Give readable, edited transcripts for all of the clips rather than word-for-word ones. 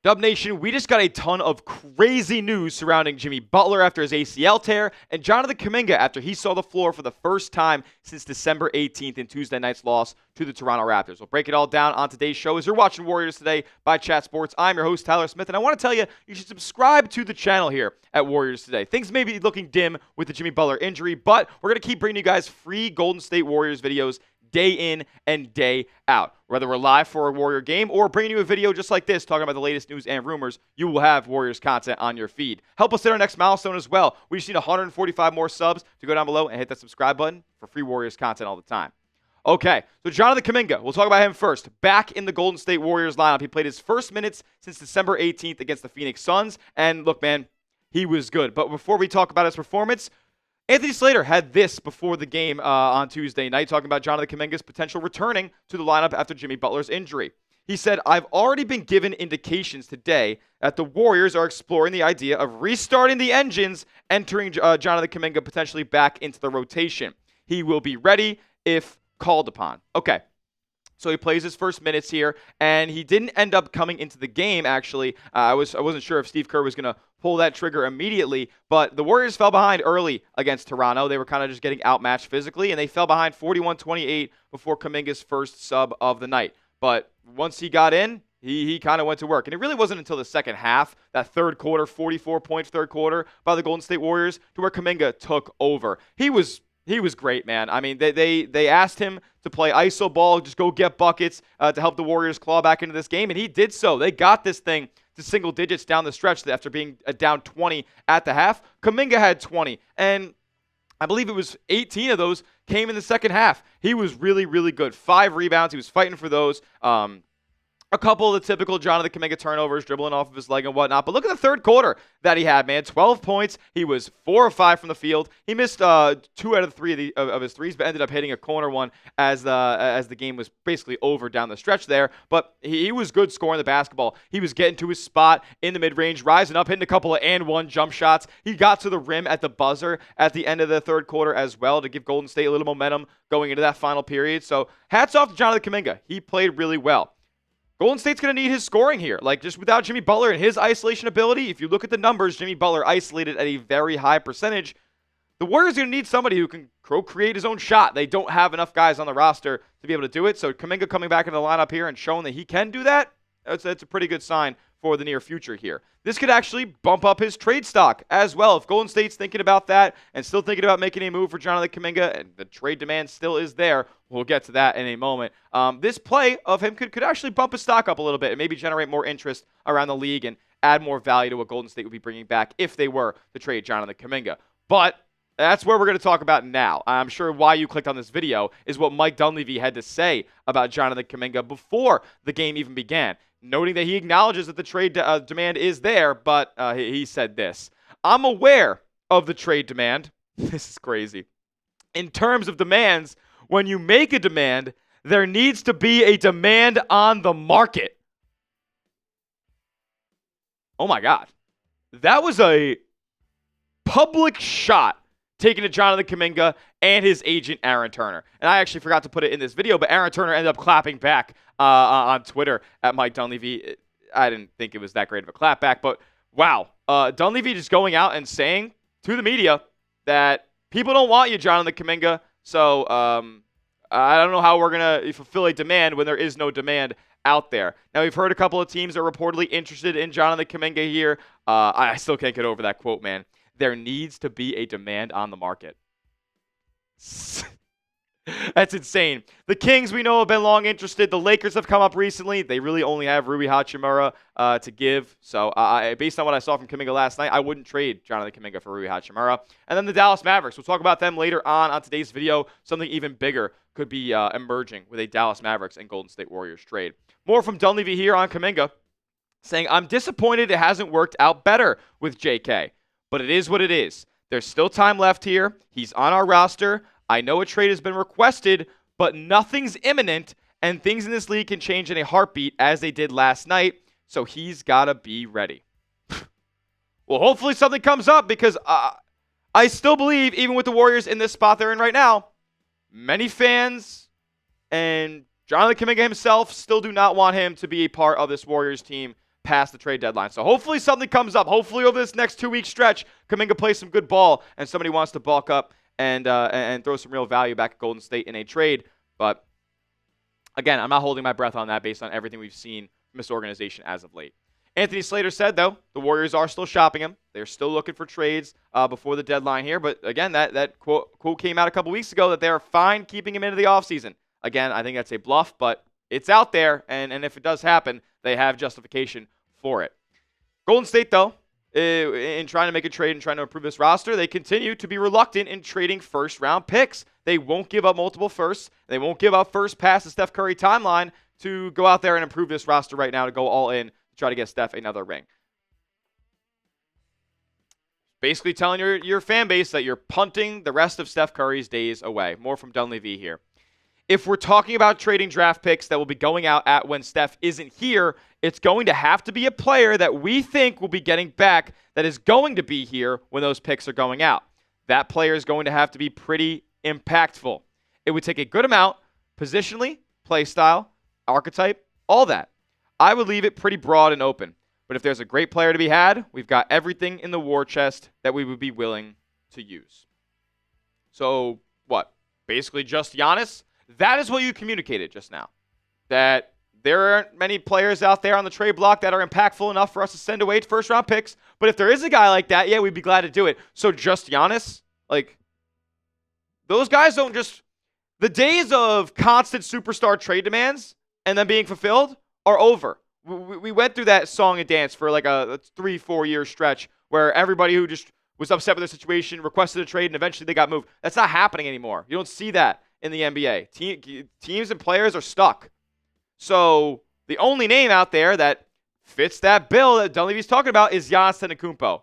Dub Nation, we just got a ton of crazy news surrounding Jimmy Butler after his ACL tear and Jonathan Kuminga after he saw the floor for the first time since December 18th in Tuesday night's loss to the Toronto Raptors. We'll break it all down on today's show as you're watching Warriors Today by Chat Sports. I'm your host, Tyler Smith, and I want to tell you, you should subscribe to the channel here at Warriors Today. Things may be looking dim with the Jimmy Butler injury, but we're going to keep bringing you guys free Golden State Warriors videos day in and day out. Whether we're live for a Warrior game or bringing you a video just like this talking about the latest news and rumors, you will have Warriors content on your feed. Help us hit our next milestone as well. We just need 145 more subs to go down below and hit that subscribe button for free Warriors content all the time. Okay, so Jonathan Kuminga, we'll talk about him first. Back in the Golden State Warriors lineup. He played his first minutes since December 18th against the Phoenix Suns, and look, man, he was good. But before we talk about his performance, Anthony Slater had this before the game on Tuesday night, talking about Jonathan Kuminga's potential returning to the lineup after Jimmy Butler's injury. He said, "I've already been given indications today that the Warriors are exploring the idea of restarting the engines, entering Jonathan Kuminga potentially back into the rotation. He will be ready if called upon." Okay. So he plays his first minutes here, and he didn't end up coming into the game, actually. I wasn't sure if Steve Kerr was going to pull that trigger immediately, but the Warriors fell behind early against Toronto. They were kind of just getting outmatched physically, and they fell behind 41-28 before Kuminga's first sub of the night. But once he got in, he kind of went to work. And it really wasn't until the second half, that third quarter, 44-point third quarter by the Golden State Warriors, to where Kuminga took over. He was great, man. I mean, they asked him to play iso ball, just go get buckets to help the Warriors claw back into this game, and he did so. They got this thing to single digits down the stretch after being down 20 at the half. Kuminga had 20, and I believe it was 18 of those came in the second half. He was really, really good. 5 rebounds. He was fighting for those. A couple of the typical Jonathan Kuminga turnovers, dribbling off of his leg and whatnot. But look at the third quarter that he had, man. 12 points. He was 4 of 5 from the field. He missed 2 out of 3 of his threes, but ended up hitting a corner one as the game was basically over down the stretch there. But he was good scoring the basketball. He was getting to his spot in the mid-range, rising up, hitting a couple of and-one jump shots. He got to the rim at the buzzer at the end of the third quarter as well to give Golden State a little momentum going into that final period. So hats off to Jonathan Kuminga. He played really well. Golden State's going to need his scoring here. Like, just without Jimmy Butler and his isolation ability, if you look at the numbers, Jimmy Butler isolated at a very high percentage. The Warriors are going to need somebody who can create his own shot. They don't have enough guys on the roster to be able to do it. So Kuminga coming back into the lineup here and showing that he can do that, that's a pretty good sign for the near future here. This could actually bump up his trade stock as well. If Golden State's thinking about that and still thinking about making a move for Jonathan Kuminga, and the trade demand still is there, we'll get to that in a moment. This play of him could actually bump his stock up a little bit and maybe generate more interest around the league and add more value to what Golden State would be bringing back if they were to trade Jonathan Kuminga. But that's where we're going to talk about now. I'm sure why you clicked on this video is what Mike Dunleavy had to say about Jonathan Kuminga before the game even began, noting that he acknowledges that the trade demand is there, but he said this: "I'm aware of the trade demand." This is crazy. "In terms of demands, when you make a demand, there needs to be a demand on the market." Oh my God. That was a public shot taken to Jonathan Kuminga and his agent, Aaron Turner. And I actually forgot to put it in this video, but Aaron Turner ended up clapping back on Twitter at Mike Dunleavy. I didn't think it was that great of a clapback, but wow. Dunleavy just going out and saying to the media that people don't want you, Jonathan Kuminga, so I don't know how we're going to fulfill a demand when there is no demand out there. Now, we've heard a couple of teams are reportedly interested in Jonathan Kuminga here. I still can't get over that quote, man. There needs to be a demand on the market. That's insane. The Kings, we know, have been long interested. The Lakers have come up recently. They really only have Rui Hachimura to give. So based on what I saw from Kuminga last night, I wouldn't trade Jonathan Kuminga for Rui Hachimura. And then the Dallas Mavericks. We'll talk about them later on today's video. Something even bigger could be emerging with a Dallas Mavericks and Golden State Warriors trade. More from Dunleavy here on Kuminga, saying, "I'm disappointed it hasn't worked out better with JK. But it is what it is. There's still time left here. He's on our roster. I know a trade has been requested, but nothing's imminent, and things in this league can change in a heartbeat as they did last night, so he's got to be ready." Well, hopefully something comes up because I still believe, even with the Warriors in this spot they're in right now, many fans and Jonathan Kuminga himself still do not want him to be a part of this Warriors team past the trade deadline. So hopefully something comes up. Hopefully over this next 2-week stretch, Kuminga plays some good ball and somebody wants to bulk up and throw some real value back at Golden State in a trade. But again, I'm not holding my breath on that based on everything we've seen from this organization as of late. Anthony Slater said, though, the Warriors are still shopping him. They're still looking for trades before the deadline here. But again, that quote came out a couple weeks ago that they are fine keeping him into the offseason. Again, I think that's a bluff, but it's out there. And if it does happen, they have justification for it. Golden State, though, in trying to make a trade and trying to improve this roster, they continue to be reluctant in trading first-round picks. They won't give up multiple firsts. They won't give up first pass the Steph Curry timeline to go out there and improve this roster right now to go all in to try to get Steph another ring. Basically telling your fan base that you're punting the rest of Steph Curry's days away. More from Dunleavy here. If we're talking about trading draft picks that will be going out at when Steph isn't here, it's going to have to be a player that we think will be getting back that is going to be here when those picks are going out. That player is going to have to be pretty impactful. It would take a good amount, positionally, play style, archetype, all that. I would leave it pretty broad and open. But if there's a great player to be had, we've got everything in the war chest that we would be willing to use. So, what? Basically just Giannis? That is what you communicated just now. That there aren't many players out there on the trade block that are impactful enough for us to send away first-round picks. But if there is a guy like that, yeah, we'd be glad to do it. So just Giannis? Like, those guys don't just... The days of constant superstar trade demands and then being fulfilled are over. We went through that song and dance for like a 3-4 year stretch where everybody who just was upset with their situation requested a trade and eventually they got moved. That's not happening anymore. You don't see that in the NBA. Teams and players are stuck. So the only name out there that fits that bill that Dunleavy's talking about is Giannis Antetokounmpo.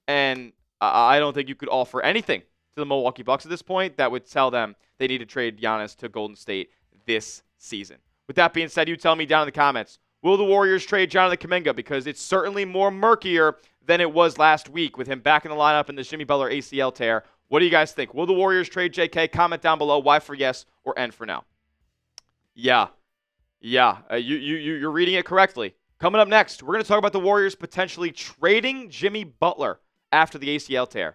And I don't think you could offer anything to the Milwaukee Bucks at this point that would tell them they need to trade Giannis to Golden State this season. With that being said, you tell me down in the comments, will the Warriors trade Jonathan Kuminga? Because it's certainly more murkier than it was last week with him back in the lineup in the Jimmy Butler ACL tear. What do you guys think? Will the Warriors trade JK? Comment down below. Y for yes or N for no. Yeah. You're reading it correctly. Coming up next, we're going to talk about the Warriors potentially trading Jimmy Butler after the ACL tear.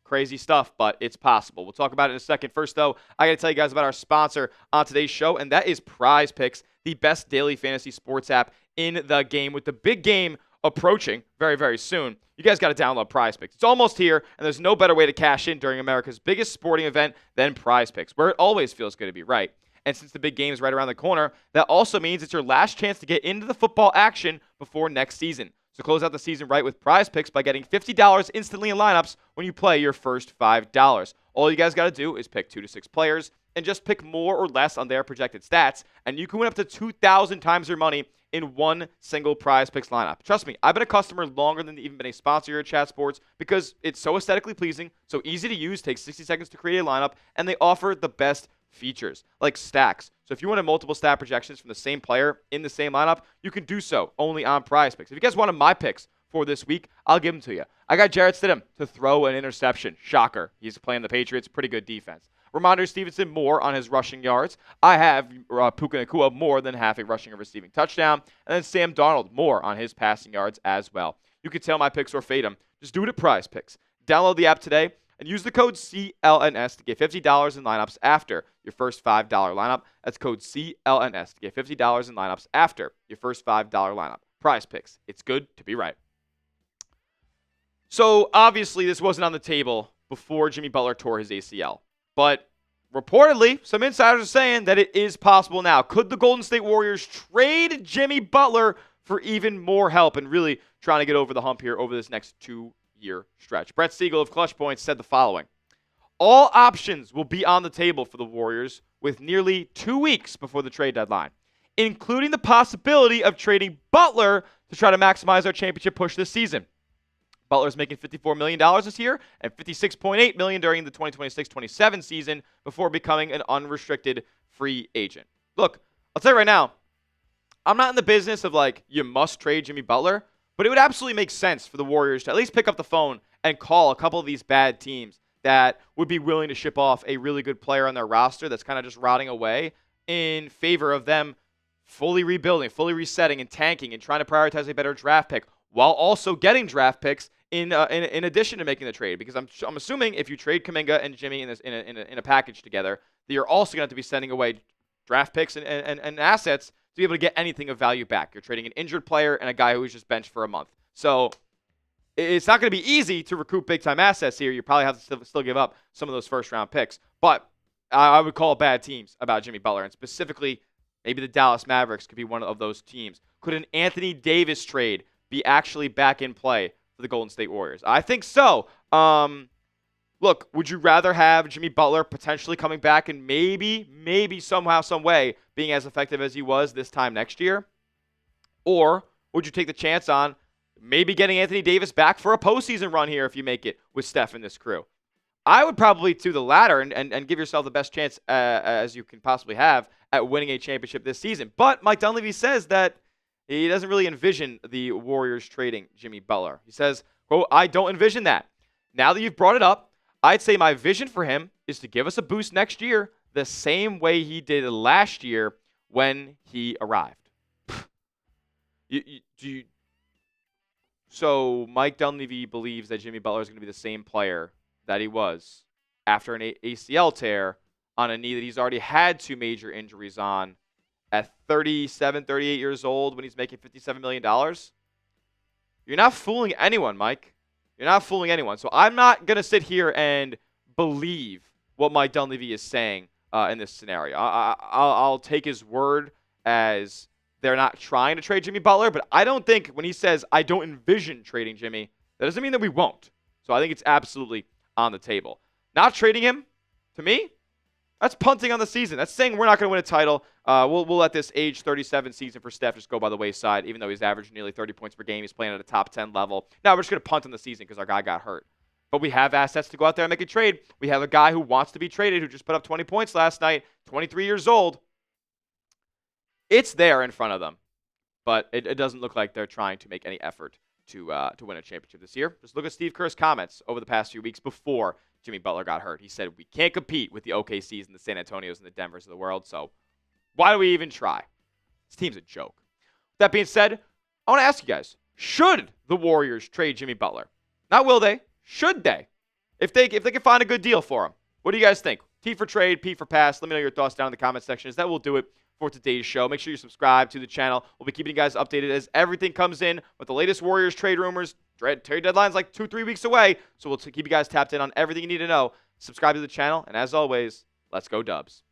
Crazy stuff, but it's possible. We'll talk about it in a second. First, though, I got to tell you guys about our sponsor on today's show, and that is PrizePicks, the best daily fantasy sports app in the game. With the big game approaching very, very soon, you guys got to download PrizePicks. It's almost here, and there's no better way to cash in during America's biggest sporting event than PrizePicks, where it always feels good to be right. And since the big game is right around the corner, that also means it's your last chance to get into the football action before next season. So close out the season right with PrizePicks by getting $50 instantly in lineups when you play your first $5. All you guys got to do is pick 2 to 6 players and just pick more or less on their projected stats, and you can win up to 2,000 times your money in one single PrizePicks lineup. Trust me, I've been a customer longer than even been a sponsor here at Chat Sports because it's so aesthetically pleasing, so easy to use, takes 60 seconds to create a lineup, and they offer the best features like stacks. So if you wanted multiple stat projections from the same player in the same lineup, you can do so only on PrizePicks. If you guys wanted my picks for this week, I'll give them to you. I got Jarrett Stidham to throw an interception. Shocker. He's playing the Patriots. Pretty good defense. Ramondre Stevenson more on his rushing yards. I have Puka Nacua more than half a rushing or receiving touchdown. And then Sam Darnold more on his passing yards as well. You can tell my picks or fade them. Just do it at PrizePicks. Download the app today and use the code CLNS to get $50 in lineups after your first $5 lineup. That's code CLNS to get $50 in lineups after your first $5 lineup. PrizePicks. It's good to be right. So, obviously, this wasn't on the table before Jimmy Butler tore his ACL. But reportedly, some insiders are saying that it is possible now. Could the Golden State Warriors trade Jimmy Butler for even more help and really trying to get over the hump here over this next 2-year stretch? Brett Siegel of ClutchPoints said the following. All options will be on the table for the Warriors with nearly 2 weeks before the trade deadline, including the possibility of trading Butler to try to maximize our championship push this season. Butler's making $54 million this year and $56.8 million during the 2026-27 season before becoming an unrestricted free agent. Look, I'll tell you right now, I'm not in the business of you must trade Jimmy Butler, but it would absolutely make sense for the Warriors to at least pick up the phone and call a couple of these bad teams that would be willing to ship off a really good player on their roster that's kind of just rotting away in favor of them fully rebuilding, fully resetting, and tanking, and trying to prioritize a better draft pick while also getting draft picks in addition to making the trade. Because I'm assuming if you trade Kuminga and Jimmy in a package together, that you're also going to be sending away draft picks and assets to be able to get anything of value back. You're trading an injured player and a guy who was just benched for a month. So it's not going to be easy to recoup big-time assets here. You probably have to still give up some of those first-round picks. But I would call bad teams about Jimmy Butler, and specifically maybe the Dallas Mavericks could be one of those teams. Could an Anthony Davis trade be actually back in play for the Golden State Warriors? I think so. Look, would you rather have Jimmy Butler potentially coming back and maybe somehow, some way being as effective as he was this time next year? Or would you take the chance on maybe getting Anthony Davis back for a postseason run here if you make it with Steph and this crew? I would probably do the latter and give yourself the best chance as you can possibly have at winning a championship this season. But Mike Dunleavy says that he doesn't really envision the Warriors trading Jimmy Butler. He says, quote, "I don't envision that. Now that you've brought it up, I'd say my vision for him is to give us a boost next year the same way he did last year when he arrived." So Mike Dunleavy believes that Jimmy Butler is going to be the same player that he was after an ACL tear on a knee that he's already had 2 major injuries on at 37, 38 years old when he's making $57 million. You're not fooling anyone, Mike. You're not fooling anyone. So I'm not going to sit here and believe what Mike Dunleavy is saying in this scenario. I'll take his word as they're not trying to trade Jimmy Butler, but I don't think when he says, "I don't envision trading Jimmy," that doesn't mean that we won't. So I think it's absolutely on the table. Not trading him, to me, that's punting on the season. That's saying we're not going to win a title. We'll let this age 37 season for Steph just go by the wayside, even though he's averaging nearly 30 points per game. He's playing at a top 10 level. Now we're just going to punt on the season because our guy got hurt. But we have assets to go out there and make a trade. We have a guy who wants to be traded who just put up 20 points last night, 23 years old. It's there in front of them, but it doesn't look like they're trying to make any effort to win a championship this year. Just look at Steve Kerr's comments over the past few weeks before Jimmy Butler got hurt. He said, "We can't compete with the OKCs and the San Antonios and the Denvers of the world, so why do we even try? This team's a joke." That being said, I want to ask you guys, should the Warriors trade Jimmy Butler? Not will they, should they? If they can find a good deal for him. What do you guys think? T for trade, P for pass. Let me know your thoughts down in the comment section. That will do it for today's show. Make sure you subscribe to the channel. We'll be keeping you guys updated as everything comes in with the latest Warriors trade rumors. Trade deadline's like 2-3 weeks away, so we'll keep you guys tapped in on everything you need to know. Subscribe to the channel, and as always, let's go Dubs.